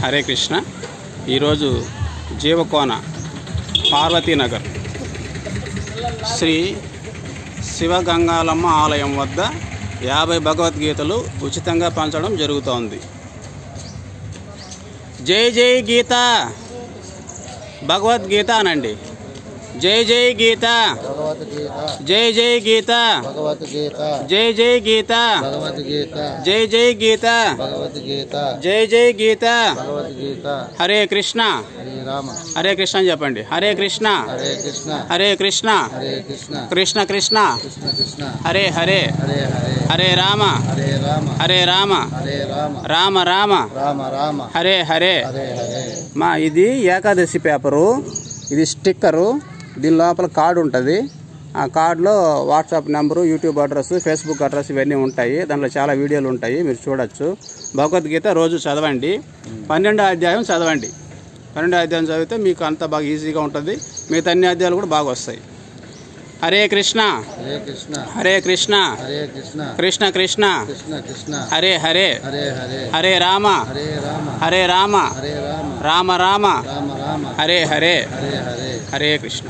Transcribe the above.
హరే కృష్ణ. ఈరోజు జీవకోన పార్వతీనగర్ శ్రీ శివగంగాలమ్మ ఆలయం వద్ద 50 భగవద్గీతలు ఉచితంగా పంచడం జరుగుతోంది. జై జై గీత భగవద్గీత అనండి. జై జై గీత, జై జై గీత, జై జై గీత, జై జై గీత, జై జై గీత. హరే కృష్ణ హరే కృష్ణ అని చెప్పండి. హరే కృష్ణ హరే కృష్ణ కృష్ణ కృష్ణ హరే హరే, హరే రామ హరే రామ రామ రామ హరే హరే. మా ఇది ఏకాదశి పేపరు, ఇది స్టిక్కరు. దీని లోపల కార్డు ఉంటుంది. ఆ కార్డులో WhatsApp number, YouTube address, Facebook address ఇవన్నీ ఉంటాయి. దాంట్లో చాలా వీడియోలు ఉంటాయి, మీరు చూడొచ్చు. భగవద్గీత రోజు చదవండి. 12వ అధ్యాయం చదవండి. 12వ అధ్యాయం చదివితే మీకు అంత బాగా ఈజీగా ఉంటుంది. మిగతా అన్ని అధ్యాయాలు కూడా బాగా వస్తాయి. హరే కృష్ణ హరే కృష్ణ కృష్ణ కృష్ణ హరే హరే, హరే రామ హరే రామ రామ రామ హరే హరే. హరే కృష్ణ.